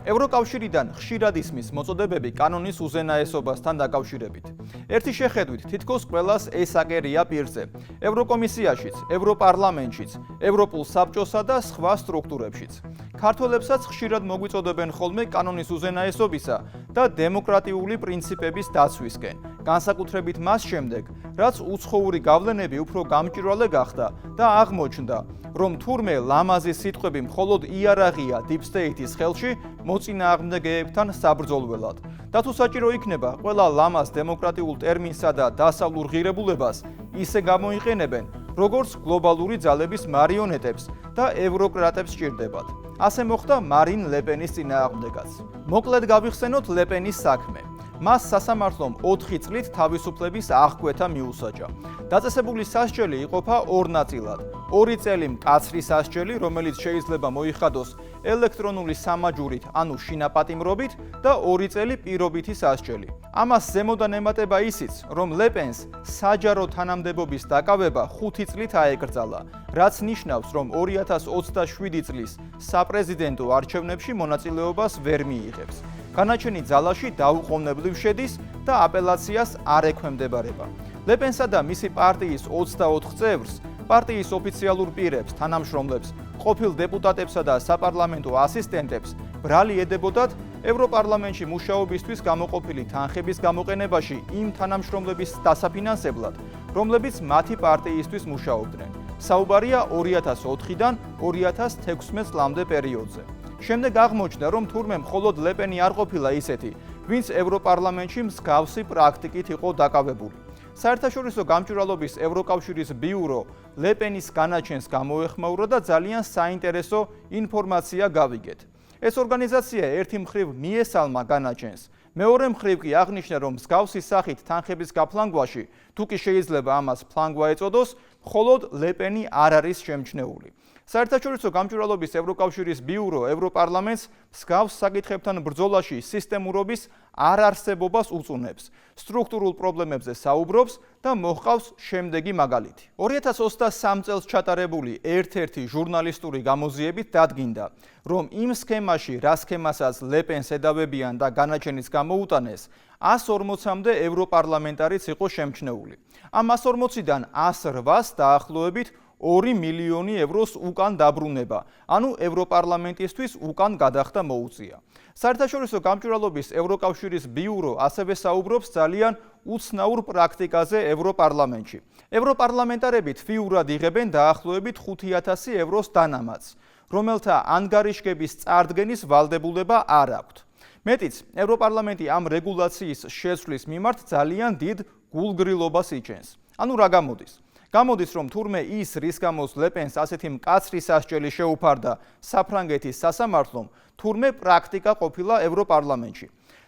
ევროკავშირიდან ხშირად ისმის მოწოდებები კანონის უზენაესობასთან დაკავშირებით. ერთი შეხედვით თითქოს ყველას ეს აკერია პირზე. ევროკომისიაშიც, ევროპარლამენტშიც, ევროპულ საბჭოსა და სხვა სტრუქტურებშიც. ქართველებსაც ხშირად მოგვიწოდებენ ხოლმე კანონის უზენაესობისა და დემოკრატიული პრინციპების დაცვისკენ, განსაკუთრებით მას შემდეგ, რაც უცხოური გავლენები უფრო გამჭვირვალე გახდა და აღმოჩნდა, რომ თურმე ლამაზი სიტყვები მხოლოდ იარაღია Deep State-ის ხელში მოწინააღმდეგეებთან საბრძოლველად. და თუ საჭირო იქნება, ყველა ლამაზ დემოკრატიულ ტერმინსა და დასავლურ ღირებულებას ისე გამოიყენებენ, როგორც გლობალური ძალების მარიონეტებს და ევროკრატებს სჭირდებათ. ასე მოხდა მარინ ლეპენის წინააღმდეგაც. მოკლედ გავიხსენოთ ლეპენის საქმე. მას სასამართლომ 4 წლით თავისუფლების აღკვეთა მიუსაჯა. დაწესებული სასჯელი იყოფა ორ ნაწილად. 2 წელი მკაცრი სასჯელი, რომელიც შეიძლება მოიხადოს ელექტრონული სამაჯურით, ანუ შინაპატიმრობით და 2 წელი პირობითი სასჯელი. ამას ზემოდან ემატება ისიც, რომ ლეპენს საჯარო თანამდებობის დაკავება 5 წლით აეკრძალა, რაც ნიშნავს, რომ 2027 წლის საპრეზიდენტო არჩევნებში მონაწილეობას ვერ მიიღებს. განაჩენი ძალაში დაუყოვნებლივ შედის და აპელაციას არ ექვემდებარება. ლეპენსა და მისი პარტიის 24 წევრს, პარტიის ოფიციალურ პირებს, თანამშრომლებს, ყოფილ დეპუტატებსა და საპარლამენტო ასისტენტებს ბრალი ედებოდათ ევროპარლამენტში მუშაობისთვის გამოყოფილი თანხების გამოყენებაში იმ თანამშრომლების დასაფინანსებლად, რომლებიც მათი პარტიისთვის მუშაობდნენ. საუბარია 2004-დან 2016 წლამდე პერიოდზე. შემდეგ აღმოჩნდა, რომ თურმე მხოლოდ ლეპენი არ ყოფილა ისეთი, ვინც ევროპარლამენტში მსგავსი პრაქტიკით იყო დაკავებული. საერთაშორისო გამჭვირვალობის ევროკავშირის ბიურო ლეპენის განაჩენს გამოეხმაურა და ძალიან საინტერესო ინფორმაცია გავიგეთ. ეს ორგანიზაცია ერთი მხრივ მიესალმა განაჩენს, მეორე მხრივ კი აღნიშნა, რომ მსგავსი სახით თანხების გაფლანგვაში, თუ კი შეიძლება ამას ფლანგვა ეწოდოს, მხოლოდ ლეპენი არ არის შემჩნეული. საერთაშორისო გამჭვირვალობის ევროკავშირის ბიურო ევროპარლამენტს მსგავს საკითხებთან ბრძოლაში სისტემურობის არარსებობას უწუნებს, სტრუქტურულ პრობლემებზე საუბრობს და მოჰყავს შემდეგი მაგალითი. 2023 წელს ჩატარებული ერთ-ერთი ჟურნალისტური გამოძიებით დადგინდა, რომ იმ სქემაში, რა სქემასაც ლეპენს ედავებიან და განაჩენის გამოუტანეს, 140-მდე ევროპარლამენტარიც იყო შემჩნეული. ამ 140-დან 108-ს დაახლოებით 2 მილიონი ევროს უკან დაბრუნება, ანუ ევროპარლამენტისთვის უკან გადახდა მოუწია. საერთაშორისო გამჭვირვალობის ევროკავშირის ბიურო ასევე საუბრობს ძალიან უცნაურ პრაქტიკაზე ევროპარლამენტში. ევროპარლამენტარები თვიურად იღებენ დაახლოებით 5000 ევროს დანამატს, რომელთა ანგარიშგების წარდგენის ვალდებულება არ აქვთ. მეტიც, ევროპარლამენტი ამ რეგულაციის შეცვლის მიმართ ძალიან დიდ გულგრილობას იჩენს. ანუ რა გამოდის? გამოდის, რომ თურმე ის, რის გამოც ლეპენს ასეთი მკაცრი სასჯელი შეუფარდა საფრანგეთის სასამართლომ, თურმე პრაქტიკა ყოფილა ევროპარლამენტში.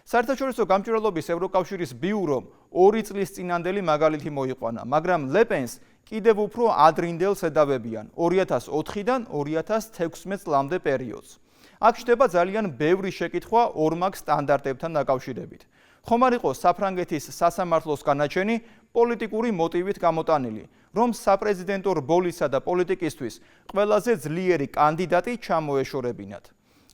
საერთაშორისო გამჭვირვალობის ევროკავშირის ბიურომ 2 წლის წინანდელი მაგალითი მოიყვანა, მაგრამ ლეპენს კიდევ უფრო ადრინდელს ედავებიან 2004-დან 2016 წლამდე პერიოდს. აქ ხდება ძალიან ბევრი შეკითხვა ორმაგ სტანდარტებთან დაკავშირებით. ხომ არ იყო საფრანგეთის სასამართლოს განაჩენი პოლიტიკური მოტივით გამოტანილი, რომ საპრეზიდენტო რბოლისა და პოლიტიკისთვის ყველაზე ძლიერი კანდიდატი ჩამოეშორებინათ.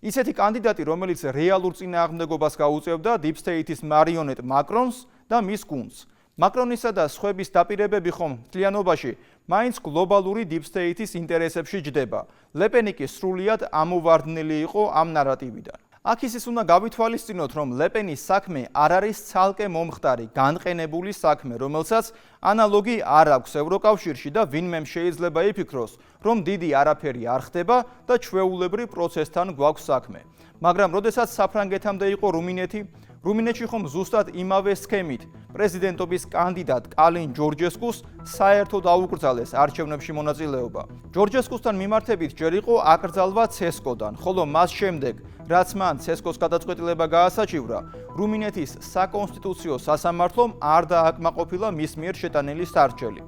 ისეთი კანდიდატი, რომელიც რეალურ წინააღმდეგობას გაუწევდა Deep State-ის მარიონეტ მაკრონს და მის გუნდს. მაკრონისა და სხვების დაპირებები ხომ მთლიანობაში მაინც გლობალური Deep State-ის ინტერესებში ჯდება. ლეპენი კი სრულიად ამოვარდნილი იყო ამ ნარატივიდან. აქ ისიც უნდა გავითვალისწინოთ, რომ ლეპენის საქმე არ არის ცალკე მომხდარი, განყენებული საქმე, რომელსაც ანალოგი არ აქვს ევროკავშირში და ვინმე შეიძლება იფიქროს, რომ დიდი არაფერი არ ხდება და ჩვეულებრივ პროცესთან გვაქვს საქმე. მაგრამ როდესაც საფრანგეთამდე იყო რუმინეთი, რუმინეთში ხომ ზუსტად იმავე სქემით პრეზიდენტობის კანდიდატ კალინ ჯორჯესკუს საერთოდ აუკრძალეს არჩევნებში მონაწილეობა. ჯორჯესკუსთან მიმართებით ჯერ იყო აკრძალვა ცესკოდან, ხოლო მას შემდეგ, რაც მან ცესკოს გადაწყვეტილება გაასაჩივრა, რუმინეთის საკონსტიტუციო სასამართლომ არ დააკმაყოფილა მის მიერ შეტანილი სარჩელი.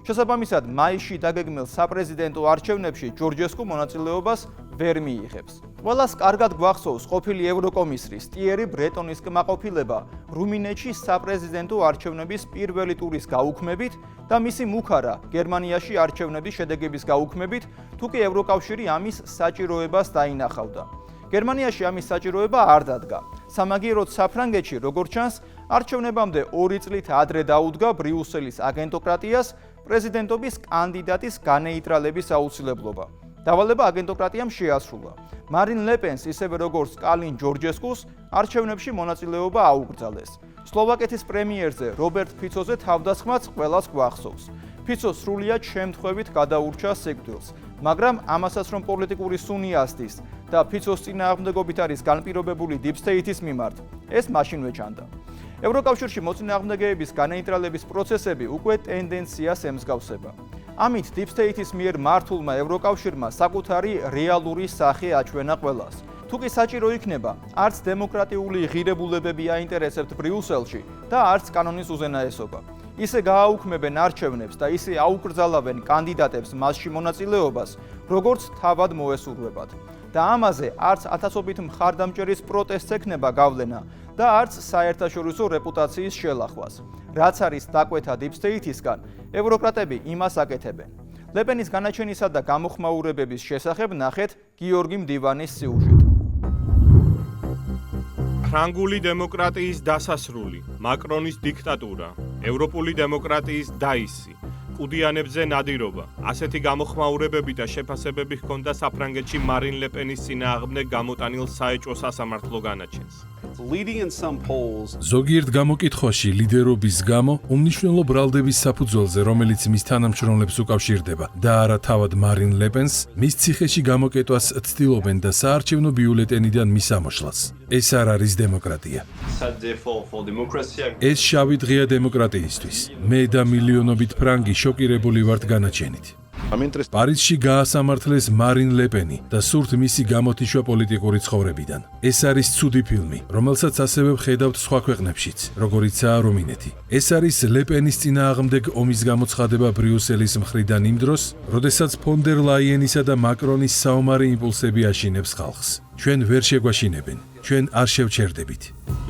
შესაბამისად, მაისში დაგეგმილ საპრეზიდენტო არჩევნებში ჯორჯესკუ მონაწილეობას ვერ მიიღებს. ყველას კარგად გვახსოვს ყოფილი ევროკომისრის ტიერი ბრეტონის კმაყოფილება რუმინეთში საპრეზიდენტო არჩევნების პირველი ტურის გაუქმებით და მისი მუქარა გერმანიაში არჩევნების შედეგების გაუქმებით, თუკი ევროკავშირი ამის საჭიროებას დაინახავდა. გერმანიაში ამის საჭიროება არ დადგა. სამაგიეროდ საფრანგეთში, როგორც ჩანს, არჩევნებამდე 2 წლით ადრე დაუდგა ბრიუსელის აგენტოკრატიას პრეზიდენტობის კანდიდატის განეიტრალების აუცილებლობა. დავალება აგენტოკრატიამ შეასრულა. მარინ ლეპენს, ისევე როგორც კალინ ჯორჯესკუს, არჩევნებში მონაწილეობა აუკრძალეს. სლოვაკეთის პრემიერზე რობერტ ფიცოზე თავდასხმაც ყველას გვახსოვს. ფიცო სრულიად შემთხვევით გადაურჩა სიკვდილს, მაგრამ ამასაც რომ პოლიტიკური სუნი ასდის და ფიცოს წინააღმდეგობით არის განპირობებული Deep State-ის მიმართ, ეს მაშინვე ჩანდა. ევროკავშირში მოწინააღმდეგეების განეიტრალების პროცესები უკვე ტენდენციას ემსგავსება. ამით Deep State-ის მიერ მართულმა ევროკავშირმა საკუთარი რეალური სახე აჩვენა ყველას. თუკი საჭირო იქნება, არც დემოკრატიული ღირებულებები აინტერესებთ ბრიუსელში და არც კანონის უზენაესობა. ისე გააუქმებენ არჩევნებს და ისე აუკრძალავენ კანდიდატებს მასში მონაწილეობას, როგორც თავად მოესურვებათ. და ამაზე არც ათასობით მხარდამჭერის პროტესტს ექნება გავლენა და არც საერთაშორისო რეპუტაციის შელახვას. რაც არის დაკვეთა Deep State-ისგან, ევროკრატები იმას აკეთებენ. ლეპენის განაჩენისა და გამოხმაურებების შესახებ ნახეთ გიორგი მდივანის სიუჟეტი. ფრანგული დემოკრატიის დასასრული, მაკრონის დიქტატურა, ევროპული დემოკრატიის დაისი, კუდიანებზე ნადირობა. ასეთი გამოხმაურებები და შეფასებები ჰქონდა საფრანგეთში მარინ ლეპენის წინააღმდეგ გამოტანილ საეჭვო სასამართლო განაჩენს. ზოგიერთ გამოკითხვაში ლიდერობის გამო უმნიშვნელო ბრალდების საფუძველზე, რომელიც მის თანამშრომლებს უკავშირდება და არა თავად მარინ ლეპენს, მის ციხეში გამოკეტვას ცდილობენ და საარჩევნო ბიულეტენიდან მის ამოშლას. ეს არ არის დემოკრატია. ეს შავი დღეა დემოკრატიისთვის. მე და მილიონობით ფრანგი შოკირებული ვართ განაჩენით. პარიზში გაასამართლეს მარინ ლეპენი და სურთ მისი გამოთიშვა პოლიტიკური ცხოვრებიდან. ეს არის ცუდი ფილმი, რომელსაც ასევე ვხედავთ სხვა ქვეყნებშიც, როგორიცაა რუმინეთი. ეს არის ლეპენის წინააღმდეგ ომის გამოცხადება ბრიუსელის მხრიდან იმ დროს, როდესაც ფონ დერ ლაიენისა და მაკრონის საომარი იმპულსები აშინებს ხალხს. ჩვენ ვერ შეგვაშინებენ, ჩვენ არ შევჩერდებით.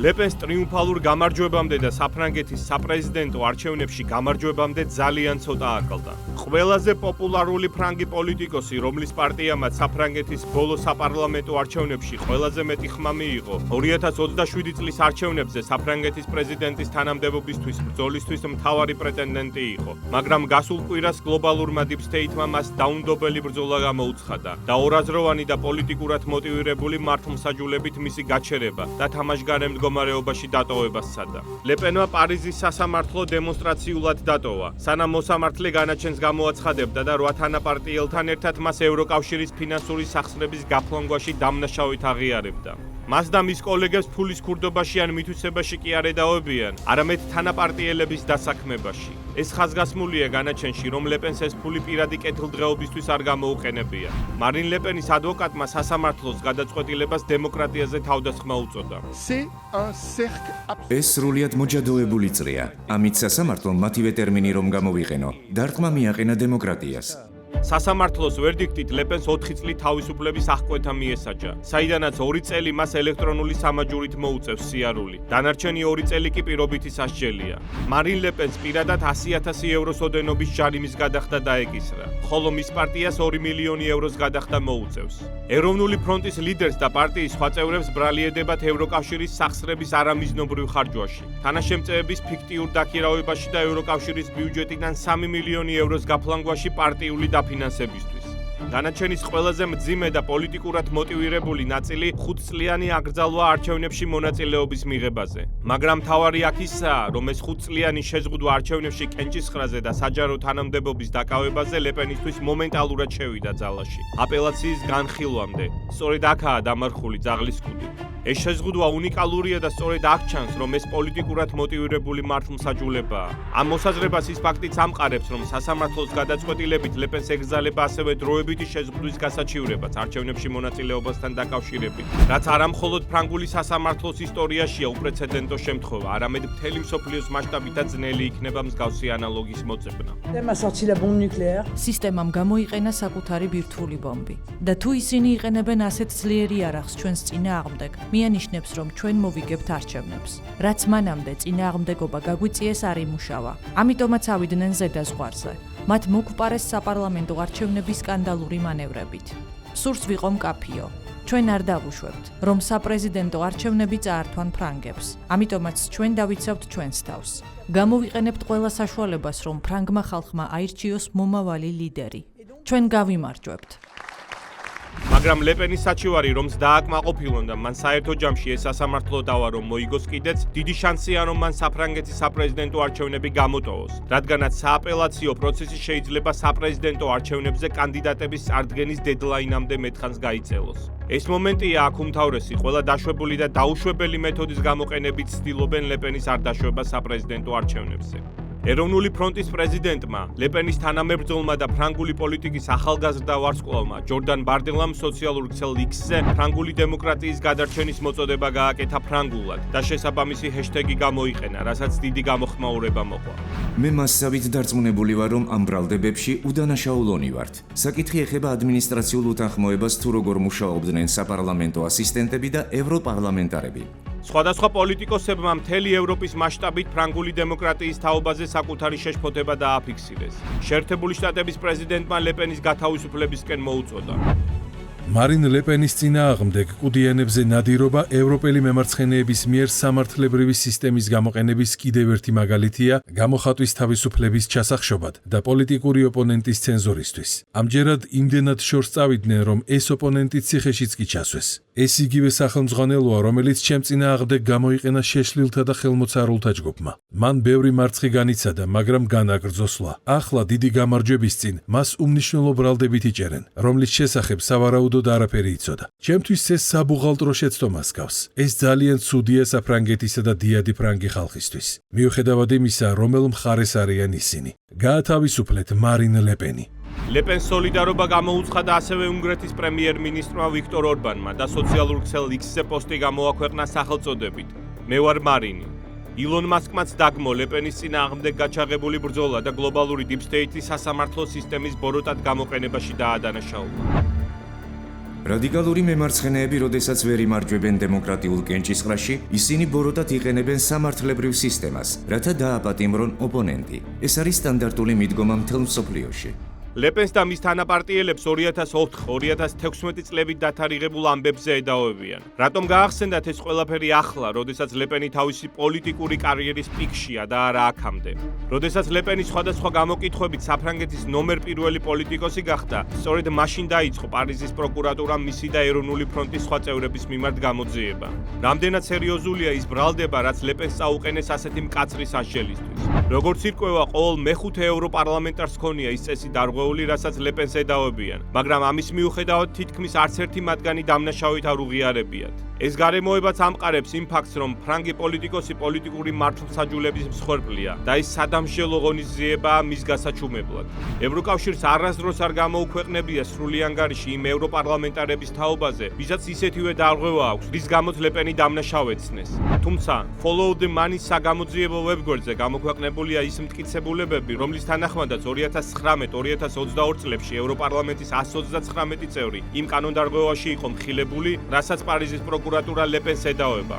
ლეპენს ტრიუმფალურ გამარჯვებამდე და საფრანგეთის საპრეზიდენტო არჩევნებში გამარჯვებამდე ძალიან ცოტა აკლდა. ყველაზე პოპულარული ფრანგი პოლიტიკოსი, რომლის პარტიამაც საფრანგეთის ბოლო საპარლამენტო არჩევნებში ყველაზე მეტი ხმა მიიღო, 2027 წლის არჩევნებზე საფრანგეთის პრეზიდენტის თანამდებობისთვის ბრძოლისთვის მთავარი პრეტენდენტი იყო. მაგრამ გასულ კვირას გლობალურმა Deep State-მა მას დაუნდობელი ბრძოლა გამოუცხადა და ორაზროვანი და პოლიტიკურად მოტივირებული მართლმსაჯულებით მისი გაჩერება და თამაშგარე მდგომარეობაში დატოვება სცადა. ლეპენმა პარიზის სასამართლო დემონსტრაციულად დატოვა, სანამ მოსამართლე განაჩენს გამოაცხადებდა და 8 თანაპარტიელთან ერთად მას ევროკავშირის ფინანსური სახსრების გაფლანგვაში დამნაშავედ აღიარებდა. მას და მის კოლეგებს ფულის ქურდობაში ან მითვისებაში კი არ ედავებიან, არამედ თანაპარტიელების დასაქმებაში. ეს ხაზგასმულია განაჩენში, რომ ლეპენს ეს ფული პირადი კეთილდღეობისთვის არ გამოუყენებია. მარინ ლეპენის ადვოკატმა სასამართლოს გადაწყვეტილებას დემოკრატიაზე თავდასხმა უწოდა. ეს სრულიად მოჯადოებული წრეა. ამით სასამართლომ მათივე ტერმინი რომ გამოვიყენო, დარტყმა მიაყენა დემოკრატიას. სასამართლოს ვერდიქტით ლეპენს 4 წლით თავისუფლების აღკვეთა მიესაჯა, საიდანაც 2 წელი მას ელექტრონული სამაჯურით მოუწევს სიარული. დანარჩენი 2 წელი კი პირობითი სასჯელია. მარინ ლეპენს პირადად 100,000 ევროს ოდენობის ჯარიმის გადახდა დაეკისრა, ხოლო მის პარტიას 2 მილიონი ევროს გადახდა მოუწევს. ეროვნული ფრონტის ლიდერს და პარტიის სხვა წევრებს ბრალიედებათ ევროკავშირის სახსრების არამიზნობრივ ხარჯვაში, თანაშემწეების ფიქტიურ დაქირავებაში და ევროკავშირის ბიუჯეტიდან 3 მილიონი ევროს გაფლანგვაში პარტიული ფინანსებისთვის. განაჩენის ყველაზე მძიმე და პოლიტიკურად მოტივირებული ნაწილი 5 წლიანი აკრძალვა არჩევნებში მონაწილეობის მიღებაზე. მაგრამ მთავარი აქ ისაა, რომ ეს 5 წლიანი შეზღუდვა არჩევნებში კენჭისყრაზე და საჯარო თანამდებობის დაკავებაზე ლეპენისთვის მომენტალურად შევიდა ძალაში. აპელაციის განხილვამდე, სწორედ აქაა დამარხული ძაღლის კუდი. ეს შეზღუდვა უნიკალურია და სწორედ აქ ჩანს, რომ ეს პოლიტიკურად მოტივირებული მართლმსაჯულებაა. ამ მოსაზრებას ის ფაქტიც ამყარებს, რომ სასამართლოს გადაწყვეტილებით ლეპენს ეგზალება ასევე დროებითი შეზღუდვის გასაჩივრებაც არჩევნებში მონაწილეობასთან დაკავშირებით, რაც არა მხოლოდ ფრანგული სასამართლოს ისტორიაშია უპრეცედენტო შემთხვევა, არამედ მთელი მსოფლიოს მასშტაბითაც ძნელი იქნება მსგავსი ანალოგის მოძებნა. სისტემამ გამოიყენა საკუთარი ბირთვული ბომბი და თუ ისინი იყენებენ ასეთ ძლიერი არახს ჩვენს წინააღმდეგ, მიანიშნებს, რომ ჩვენ მოვიგებთ არჩევნებს. რაც მანამდე წინააღმდეგობა გაგვიწიეს არ იმუშავა. ამიტომაც ავიდნენ ზედაზღვარზე. მათ მოგვპარეს საპარლამენტო არჩევნების სკანდალური მანევრებით. სურს ვიყო მკაფიო. ჩვენ არ დავუშვებთ, რომ საპრეზიდენტო არჩევნები წაართვან ფრანგებს. ამიტომაც ჩვენ დავიცავთ ჩვენს თავს. გამოვიყენებთ ყველა საშუალებას, რომ ფრანგმა ხალხმა აირჩიოს მომავალი ლიდერი. ჩვენ გავიმარჯვებთ. მაგრამ ლეპენის საჩივარი რომს დააკმაყოფილონ და მან საერთო ჯამში ეს სასამართლო დავა რომ მოიგოს კიდეც, დიდი შანსია რომ მან საფრანგეთის საპრეზიდენტო არჩევნები გამოტოვოს, რადგანაც სააპელაციო პროცესი შეიძლება საპრეზიდენტო არჩევნებზე კანდიდატების წარდგენის დედლაინამდე მეტხანს გაიწელოს. ეს მომენტია აქ უმთავრესი, ყველა დაშვებული და დაუშვებელი მეთოდის გამოყენებით ცდილობენ ლეპენის არ დაშვებას საპრეზიდენტო არჩევნებზე. ეროვნული ფრონტის პრეზიდენტმა, ლეპენის თანამებრძოლმა და ფრანგული პოლიტიკის ახალგაზრდა ვარსკვლავმა ჯორდან ბარდელამ სოციალურ ქსელ X-ზე ფრანგული დემოკრატიის გადარჩენის მოწოდება გააკეთა ფრანგულად და შესაბამისი ჰეშტეგი გამოიყენა, რასაც დიდი გამოხმაურება მოყვა. მე მასსავით დარწმუნებული ვარ, რომ ამ ბრალდებებში უდანაშაულონი ვართ. საკითხი ეხება ადმინისტრაციულ უთანხმოებას, თუ როგორ მუშაობდნენ საპარლამენტო ასისტენტები და ევროპარლამენტარები. სხვადასხვა პოლიტიკოსებმა მთელი ევროპის მასშტაბით ფრანგული დემოკრატიის თაობაზე საკუთარი შეშფოთება დააფიქსირეს. შეერთებული შტატების პრეზიდენტმა ლეპენის გათავისუფლებისკენ მოუწოდა. მარინ ლეპენის წინააღმდეგ კუდიანებზე ნადირობა ევროპელი მემარცხენეების მიერ სამართლებრივი სისტემის გამოყენების კიდევ ერთი მაგალითია გამოხატვის თავისუფლების ჩასახშობად და პოლიტიკური ოპონენტის ცენზორისთვის. ამჯერად იმდენად შორს წავიდნენ, რომ ეს ოპონენტი ციხეშიც კი ჩასვეს. ეს იგივე სახელმძღვანელოა, რომელიც ჩემ წინააღმდეგ გამოიყენა შეშლილთა და ხელმოცარულთა ჯგუფმა. მან ბევრი მარცხი განიცადა, მაგრამ განაგრძო სვლა. ახლა დიდი გამარჯვების წინ მას უმნიშვნელო ბრალდებით იჭერენ, რომლის შესახებ სავარაუდოდ არაფერი იცოდა. ჩემთვის ეს საბუღალტრო შეცდომას გავს. ეს ძალიან ცუდია საფრანგეთისა და დიადი ფრანგი ხალხისთვის. მიუხედავად იმისა, რომელ მხარეს არიან ისინი. გაათავისუფლეთ მარინ ლეპენი. ლეპენს სოლიდარობა გამოუცხადა ასევე უნგრეთის პრემიერ-მინისტრმა ვიქტორ ორბანმა და სოციალურ ქსელ X-ზე პოსტი გამოაქვეყნა სახელწოდებით მე ვარ მარინი. ილონ მასკმაც დაგმო ლეპენის წინააღმდეგ გაჩაღებული ბრძოლა და გლობალური დიპ-სტეიტის სასამართლო სისტემის ბოროტად გამოყენებაში დაადანაშაულა. რადიკალური მემარცხენეები, როდესაც ვერ იმარჯვებენ დემოკრატიულ კენჭისყრაში, ისინი ბოროტად იყენებენ სამართლებრივ სისტემას, რათა დააპატიმრონ ოპონენტი. ეს არის სტანდარტული მიდგომა მთელ მსოფლიოში. ლეპენს და მის თანაპარტიელებს 2004-2016 წლებით დათარიღებულ ამბებზე ედაობიან. რატომ გაახსენდათ ეს ყველაფერი ახლა, როდესაც ლეპენი თავისი პოლიტიკური კარიერის პიკშია და არა აქამდე? როდესაც ლეპენი სხვადასხვა გამოკითხვებით საფრანგეთის ნომერ პირველი პოლიტიკოსი გახდა, სწორედ მაშინ დაიწყო პარიზის პროკურატურამ მისი და ეროვნული ფრონტის სხვა წევრების მიმართ გამოძიება. რამდენად სერიოზულია ის ბრალდება, რაც ლეპენს წაუყენეს ასეთი მკაცრი სასჯელისთვის. როგორც ირკვევა, ყოველ მეხუთე ევროპარლამენტარს ჰქონია ის წესი დარღვეული, რასაც ლეპენს ედაობიან, მაგრამ ამის მიუხედავად თითქმის არც ერთი მათგანი დამნაშავედ არ უღიარებიათ. ეს გარემოებაც ამყარებს იმ ფაქტს, რომ ფრანგი პოლიტიკოსი პოლიტიკური მართლმსაჯულების მსხვერპლია და ის სადამსჯელო ღონისძიებაა მის გასაჩუმებლად. ევროკავშირს არასდროს არ გამოუქვეყნებია სრული ანგარიში იმ ევროპარლამენტარების თაობაზე, ვისაც ისეთივე დარღვევა აქვს, რის გამოც ლეპენი დამნაშავეცნეს. თუმცა, Follow the Money-ის საგამოძიებო ვებგვერდზე გამოქვეყნებულია ის მტკიცებულებები, რომლის თანახმადაც 2019-2022 წლებში ევროპარლამენტის 129 წევრი იმ კანონდარღვევაში იყო მხილებული, რასაც პარიზის პროკურატურა ლეპენს ედაოება.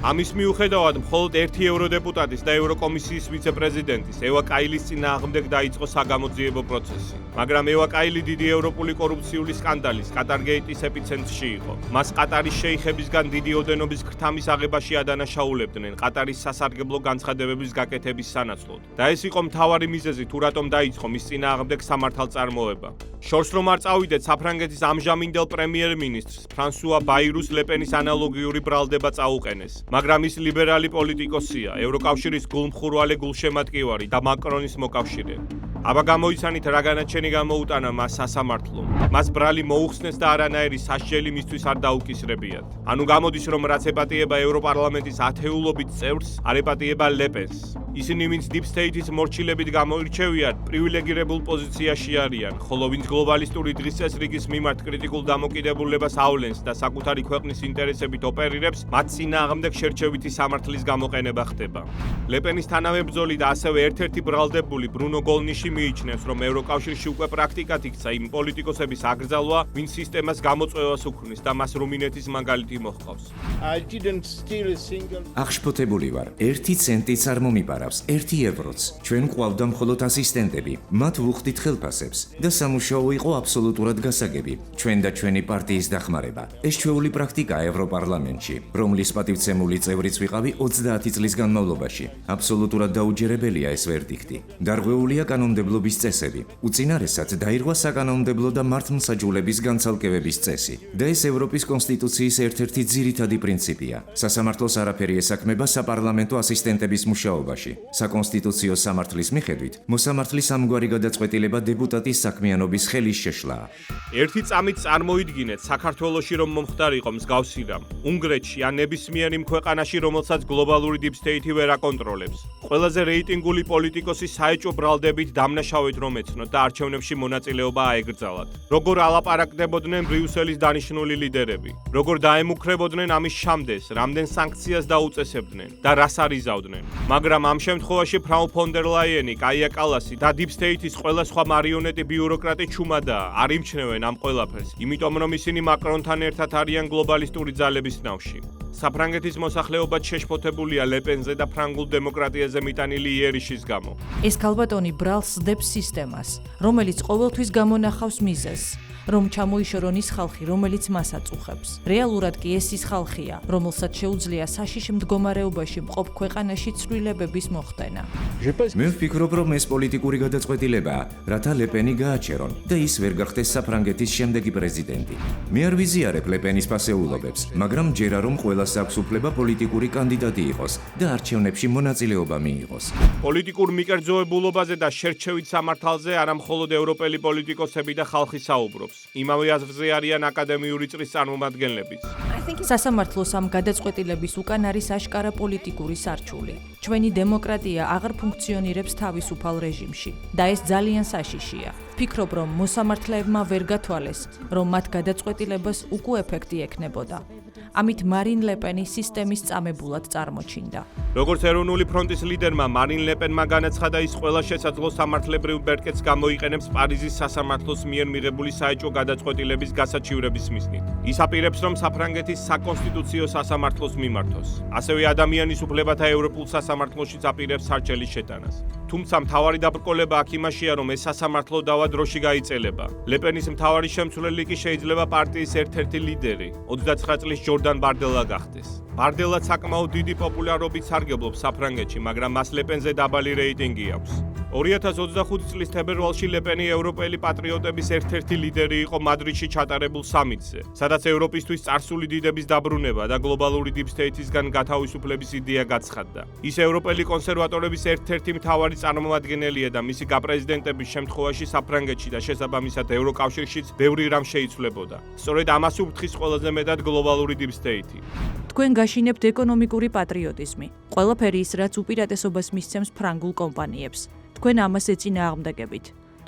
ამის მიუხედავად, მხოლოდ ერთი ევროდეპუტატის და ევროკომისიის ვიცე-პრეზიდენტის ევა კაილის წინააღმდეგ დაიწყო საგამოძიებო პროცესი. მაგრამ ევა კაილი დიდი ევროპული კორუფციული სკანდალის კატარგეიტის ეპიცენტრში იყო. მას ყატარის შეიხებისგან დიდი ოდენობის ქრთამის აღებაში ადანაშაულებდნენ ყატარის სასარგებლო განცხადებების გაკეთების სანაცვლოდ. და ეს იყო მთავარი მიზეზი, თუ რატომ დაიწყო მის წინააღმდეგ სამართალწარმოება. შორს რომ არ წავიდეთ საფრანგეთის ამჟამინდელ პრემიერ-მინისტრს ფრანსუა ბაირუს ლეპენის ანალოგიური ბრალდება წაუყენეს. მაგრამ ის ლიბერალი პოლიტიკოსია, ევროკავშირის გულმხურვალე გულშემატკივარი და მაკრონის მოკავშირე. აბა გამოიცანით რა განაჩენი გამოუტანა მას სასამართლომ. მას ბრალი მოუხსნეს და არანაირი სასჯელი მისთვის არ დაუკისრებიათ. ანუ გამოდის, რომ რაც ეპატიება ევროპარლამენტის ათეულობით წევრს, არ ეპატიება ლეპენს. ისინი, ვინც დიპ-სტეიტის მორჩილებით გამოირჩევიან, პრივილეგირებულ პოზიციაში არიან, ხოლო ვინც გლობალისტური დღის წესრიგის მიმართ კრიტიკულ დამოკიდებულებას ავლენს და საკუთარი ქვეყნის ინტერესებით ოპერირებს, მათ წინააღმდეგ შერჩევითი სამართლის გამოყენება ხდება. ლეპენის თანამებრძოლი და ასევე ერთ-ერთი ბრალდებული ბრუნო გოლნიში მიიჩნევს, რომ ევროკავშირში უკვე პრაქტიკად იქცა იმ პოლიტიკოსების აკრძალვა, ვინც სისტემას გამოწვევას უქმნის და მას რუმინეთის მაგალითი მოჰყავს. აღშფოთებული ვარ, 1 ცენტიც არ მომიპარა. არავს 1 ევროც. ჩვენ გვყავდა მხოლოდ ასისტენტები, მათ ვუხდით ხელფასებს და სამუშაო იყო აბსოლუტურად გასაგები. ჩვენ და ჩვენი პარტიის დახმარება. ეს ჩვეული პრაქტიკაა ევროპარლამენტში, რომლის პატივცემული წევრიც ვიყავი 30 წლის განმავლობაში. აბსოლუტურად დაუჯერებელია ეს ვერდიქტი. დარღვეულია კანონმდებლობის წესები. უწინარესად დაირღვა საკანონმდებლო და მართლმსაჯულების განცალკევების წესი. და ეს ევროპის კონსტიტუციის ერთ-ერთი ძირითადი პრინციპია. სასამართლოს არაფერი ესაქმება საპარლამენტო ასისტენტების მუშაობაში. საკონსტიტუციო სამართლის მიხედვით, მოსამართლის ამგვარი გადაწყვეტილება დეპუტატის საქმიანობის ხელის შეშლაა. ერთი წამით წარმოიდგინეთ, საქართველოში რომ მომხდარიყო მსგავსი რამ. უნგრეთში ან ნებისმიერ იმ ქვეყანაში, რომელსაც გლობალური deep state ვერ აკონტროლებს. ყველაზე რეიტინგული პოლიტიკოსი საეჭვო ბრალდებით დამნაშავედ რომ ეცნოთ და არჩევნებში მონაწილეობა აეგრძალათ. როგორ ალაპარაკდებოდნენ ბრიუსელის დანიშნული ლიდერები, როგორ დაემუქრებოდნენ ამის შამდეს, რამდენ სანქციას დაუწესებდნენ და რას არიზავდნენ. მაგრამ ამ შემთხვევაში ფრაუ ფონ დერ ლაიენი, კაია კალასი და deep state-ის ყველა სხვა მარიონეტი ბიუროკრატი ჩუმადაა, არ იმჩნევენ ამ ყველაფერს, იმიტომ რომ ისინი მაკრონთან ერთად არიან გლობალისტური ძალების ნავში. საფრანგეთის მოსახლეობა შეშფოთებულია ლეპენზე და ფრანგულ დემოკრატიაზე მიტანილი იერიშის გამო. ეს ქალბატონი ბრალს სდებს სისტემას, რომელიც ყოველთვის გამონახავს მიზეზს, რომ ჩამოიშორონ ის ხალხი, რომელიც მას აწუხებს. რეალურად კი ეს ის ხალხია, რომელსაც შეუძლია საშიში მდგომარეობაში მყოფ ქვეყანაში ცვლილებების მოხდენა. მე ვფიქრობ, რომ ეს პოლიტიკური გადაწყვეტილებაა, რათა ლეპენი გააჩერონ და ის ვერ გახდეს საფრანგეთის შემდეგი პრეზიდენტი. მე არ ვიზიარებ ლეპენის ფასეულობებს, მაგრამ ჯერა რომ ყველას აქვს უფლება პოლიტიკური კანდიდატი იყოს და არჩევნებში მონაწილეობა მიიღოს. პოლიტიკურ მიკერძოებულობაზე და შერჩევით სამართალზე არამხოლოდ ევროპელი პოლიტიკოსები და ხალხი საუბრობს. იმავე აზრზე არიან აკადემიური წრის წარმომადგენლებიც. სასამართლოს ამ გადაწყვეტილების უკან არის აშკარა პოლიტიკური სარჩული. ჩვენი დემოკრატია აღარ ფუნქციონირებს თავისუფალ რეჟიმში და ეს ძალიან საშიშია. ვფიქრობ, რომ მოსამართლეებმა ვერ გათვალეს, რომ მათ გადაწყვეტილებას უკუ ეფექტი ექნებოდა. ამით მარინ ლეპენი სისტემის წამებულად წარმოჩინდა. როგორც ეროვნული ფრონტის ლიდერმა მარინ ლეპენმა განაცხადა, ის ყველა შესაძლო სამართლებრივ ბერკეტს გამოიყენებს პარიზის სასამართლოს მიერ მიღებული საეჭვო გადაწყვეტილების გასაჩივრების მიზნით. ის აპირებს, რომ საფრანგეთის საკონსტიტუციო სასამართლოს მიმართოს. ასევე ადამიანის უფლებათა ევროპულ სასამართლოშიც აპირებს სარჩელის შეტანას. თუმცა მთავარი დაბრკოლება აქ იმაშია, რომ ეს სასამართლო დავა დროში გაიწელება. ლეპენის მთავარი შემცვლელი კი შეიძლება პარტიის ერთ-ერთი ლიდერი, 29 წლის ჯორდან ბარდელა გახდეს. ბარდელა საკმაოდ დიდი პოპულარობით სარგებლობს საფრანგეთში, მაგრამ მას ლეპენზე დაბალი რეიტინგი აქვს. 2025 წლის თებერვალში ლეპენი ევროპელი პატრიოტების ერთ-ერთი ლიდერი იყო მადრიდში ჩატარებულ სამიტზე, სადაც ევროპისთვის წარსული დიდების დაბრუნება და გლობალური deep state-ისგან გათავისუფლების იდეა გაცხადდა. ის ევროპელი კონსერვატორების ერთ-ერთი მთავარი წარმომადგენელია და მისი გაპრეზიდენტების შემთხვევაში საფრანგეთში და შესაბამისად ევროკავშირშიც ბევრი რამ შეიცვლებოდა. სწორედ ამას უფრთხის ყველაზე მეტად გლობალური deep state-ი. თქვენ გაშინებთ ეკონომიკური პატრიოტიზმი. ყველაფერი ის, რაც უპირატესობას მისცემს ფრანგულ კომპანიებს. თქვენ ამას ეწინააღმდეგებით.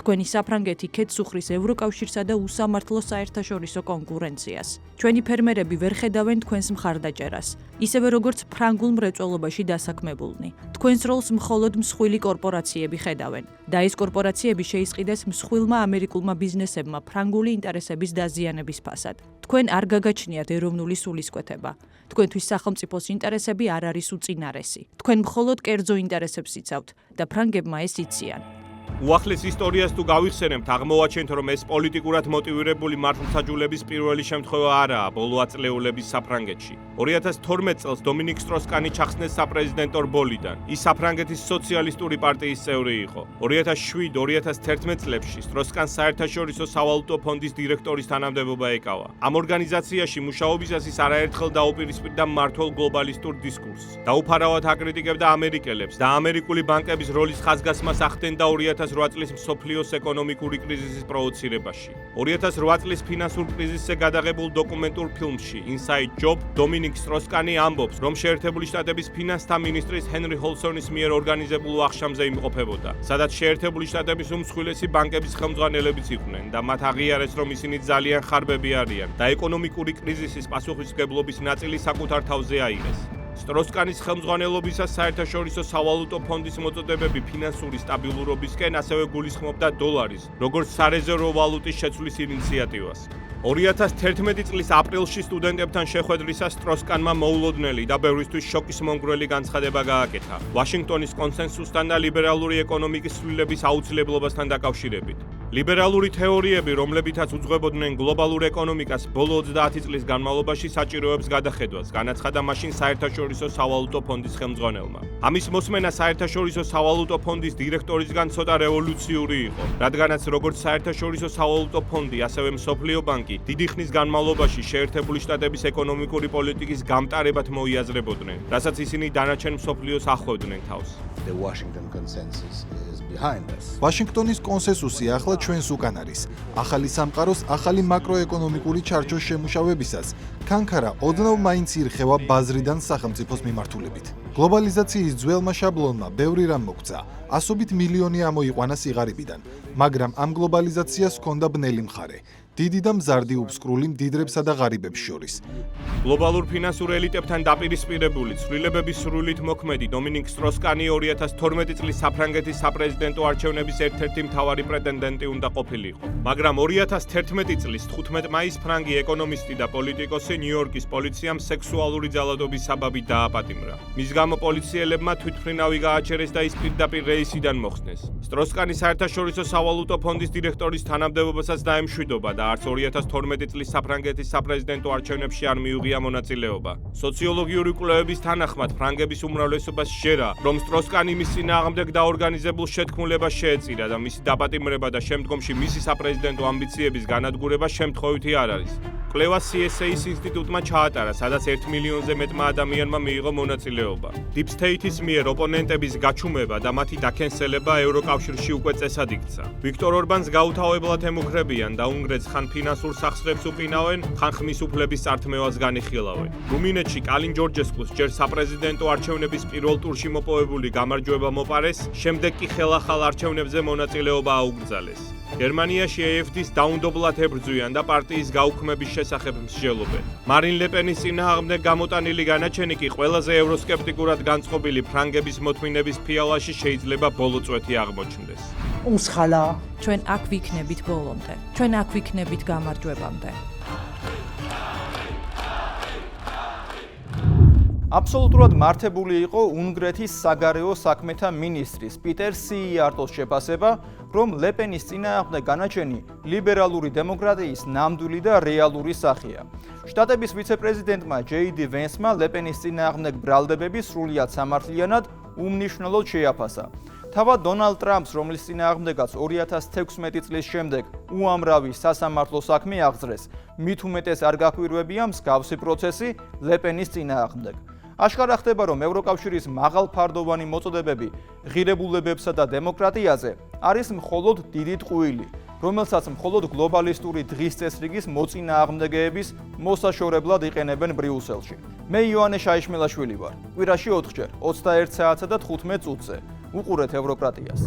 თქვენი საფრანგეთი ქედს უხრის ევროკავშირსა და უსამართლო საერთაშორისო კონკურენციას. ჩვენი ფერმერები ვერ ხედავენ თქვენს მხარდაჭერას, ისევე როგორც ფრანგულ მრეწველობაში დასაქმებულნი. თქვენს როლს მხოლოდ მსხვილი კორპორაციები ხედავენ და ეს კორპორაციები შეისყიდეს მსხვილმა ამერიკულმა ბიზნესებმა ფრანგული ინტერესების დაზიანების ფასად. თქვენ არ გაგაჩნიათ ეროვნული სულისკვეთება. თქვენთვის სახელმწიფოს ინტერესები არ არის უწინარესი. თქვენ მხოლოდ კერძო ინტერესებს იცავთ და ფრანგებმა ეს იციან. უახლეს ისტორიას თუ გავიხსენებთ, აღმოვაჩენთ, რომ ეს პოლიტიკურად მოტივირებული მართლმსაჯულების პირველი შემთხვევა არაა ბოლო აწლეულების საფრანგეთში. 2012 წელს დომინიკ სტროს-კანი ჩახსნეს საპრეზიდენტო რბოლიდან. ის საფრანგეთის სოციალისტური პარტიის წევრი იყო. 2007-2011 წლებში სტროს-კანს საერთაშორისო სავალუტო ფონდის დირექტორის თანამდებობა ეკავა. ამ ორგანიზაციაში მუშაობისას ის არაერთხელ დაუპირისპირდა მმართველ გლობალისტურ დისკურსს. დაუფარავად აკრიტიკებდა ამერიკელებს და ამერიკული ბანკების როლის ხაზგასმას ახდენდა 2008 წლის მსოფლიოს ეკონომიკური კრიზისის პროვოცირებაში. 2008 წლის ფინანსურ კრიზისზე გადაღებულ დოკუმენტურ ფილმში Inside Job დომინიკ სტროს-კანი ამბობს, რომ შეერთებული შტატების ფინანსთა მინისტრის ჰენრი ჰოლსონის მიერ ორგანიზებულ აღშამზე იმყოფებოდა, სადაც შეერთებული შტატების უმსხვილესი ბანკების ხელმძღვანელებიც იყვნენ და მათ აღიარეს, რომ ისინი ძალიან ხარბები არიან და ეკონომიკური კრიზისის პასუხისმგებლობის ნაწილი საკუთარ თავზე აიღეს. სტროს-კანის ხელმძღვანელობისას საერთაშორისო სავალუტო ფონდის მოწოდებები ფინანსური სტაბილურობისკენ ასევე გულისხმობდა დოლარის, როგორც სარეზერვო ვალუტის შეცვლის ინიციატივას. 2011 წლის აპრილში სტუდენტებთან შეხვედრისას სტროსკანმა მოულოდნელი და ბევრისთვის შოკის მომგვრელი განცხადება გააკეთა ვაშინგტონის კონსენსუსთან და ლიბერალური ეკონომიკის ცვლილების აუცილებლობასთან დაკავშირებით. ლიბერალური თეორიები, რომლებითაც უძღვებოდნენ გლობალურ ეკონომიკას ბოლო 30 წლის განმავლობაში საჭიროებს გადახედვას, განაცხადა მაშინ საერთაშორისო სავალუტო ფონდის ხელმძღვანელმა. ამის მოსმენა საერთაშორისო სავალუტო ფონდის დირექტორისგან ცოტა რევოლუციური იყო, რადგანაც როგორც საერთაშორისო სავალუტო ფონდი, ასევე მსოფლიო ბანკი დიდი ხნის განმავლობაში შეერთებული შტატების ეკონომიკური პოლიტიკის გამტარებად მოიაზრებოდნენ, რასაც ისინი დანარჩენ მსოფლიოს ახვევდნენ თავს. ვაშინგტონის კონსენსუსი ახლა ჩვენს უკან არის. ახალი სამყაროს, ახალი მაკროეკონომიკური ჩარჩოს შემუშავებისას ქანქარა ოდნავ მაინც ირხევა ბაზრიდან სახელმწიფოს მიმართულებით. გლობალიზაციის ძველმა შაბლონმა ბევრი რამ მოგცა. ასობით მილიონი ამოიყვანა სიღარიბიდან, მაგრამ ამ გლობალიზაციას ჰქონდა ბნელი მხარე. დიდი და მზარდი უბსკრული მდიდრებსა და ღარიბებს შორის. გლობალურ ფინანსურ ელიტებთან დაპირისპირებული, ცვლილებების სრულით მოქმედი დომინიკ სტროსკანი 2012 წლის საფრანგეთის საპრეზიდენტო არჩევნების ერთ-ერთი მთავარი პრეტენდენტი უნდა ყოფილიყო. მაგრამ 2011 წლის 15 მაისს ფრანგი ეკონომისტი და პოლიტიკოსი ნიუ-იორკის პოლიციამ სექსუალური ძალადობის საბაბით დააპატიმრა. მის გამო პოლიციელებმა თვითმფრინავი გააჩერეს და ის პირდაპირ რეისიდან მოხსნეს. სტროსკანი საერთაშორისო სავალუტო ფონდის დირექტორის თანამდებობასაც დაემშვიდობა და არც 2012 წლის საფრანგეთის საპრეზიდენტო არჩევნებში არ მიუღია მონაწილეობა. სოციოლოგიური კვლევების თანახმად ფრანგების უმრავლესობას შეერა, რომ სტროსკანი მის წინააღმდეგ დაორგანიზებულ შეთქმულებას შეეწირა და მისი დაპატიმრება და შემდგომში მისი საპრეზიდენტო ამბიციების განადგურება შემთხვევითი არ არის. კვლევა CSA-ის ინსტიტუტმა ჩაატარა, სადაც 1 მილიონზე მეტმა ადამიანმა მიიღო მონაწილეობა. Deep State-ის მიერ ოპონენტების გაჩუმება და მათი დაკენსელება ევროკავშირში უკვე წესად იქცა. ვიქტორ ორბანს გაუთავებლად ემუქრებიან და უნგრეთს ხან ფინანსურ სახსრებს უყინავენ, ხან ხმის უფლების წართმევას განიხილავენ. რუმინეთში კალინ ჯორჯესკუს ჯერ საპრეზიდენტო არჩევნების პირველ ტურში მოპოვებული გამარჯვება მოპარეს, შემდეგ კი ხელახალ არჩევნებზე მონაწილეობა აუკრძალეს. გერმანიაში AfD-ს დაუნდობლად ებრძვიან და პარტიის გაუქმების შესახებ მსჯელობენ. მარინ ლეპენის წინააღმდეგ გამოტანილი განაჩენი კი ყველაზე ევროსკეპტიკურად განწყობილი ფრანგების მოთმინების ფიალაში შეიძლება ბოლოწვეთი აღმოჩნდეს. ჩვენ აქ ვიქნებით ბოლომდე. ჩვენ აქ ვიქნებით გამარჯვებამდე. აბსოლუტურად მართებული იყო უნგრეთის საგარეო საქმეთა მინისტრის პიტერ სიიარტოს შეფასება, რომ ლეპენის წინააღმდეგ განაჩენი ლიბერალური დემოკრატიის ნამდვილი და რეალური სახეა. შტატების ვიცე-პრეზიდენტმა JD ვენსმა ლეპენის წინააღმდეგ ბრალდებები სრულიად სამართლიანად უმნიშვნელოდ შეაფასა. თავად დონალდ ტრამპს, რომლის წინააღმდეგაც 2016 წლის შემდეგ უამრავი სასამართლო საქმე აღძრეს, მით უმეტეს არ გაქვირვებია მსგავსი პროცესი ლეპენის წინააღმდეგ. აშკარა ხდება, რომ ევროკავშირის მაღალფარდოვანი მოწოდებები ღირებულებებსა და დემოკრატიაზე არის მხოლოდ დიდი ტყუილი, რომელსაც მხოლოდ გლობალისტური დღის წესრიგის მოწინააღმდეგეების მოსაშორებლად იყენებენ ბრიუსელში. მე იოანე შაიშმელაშვილი ვარ. კვირაში 4 ჯერ 21 საათსა და 15 წუთზე. უყურეთ ევროკრატიას.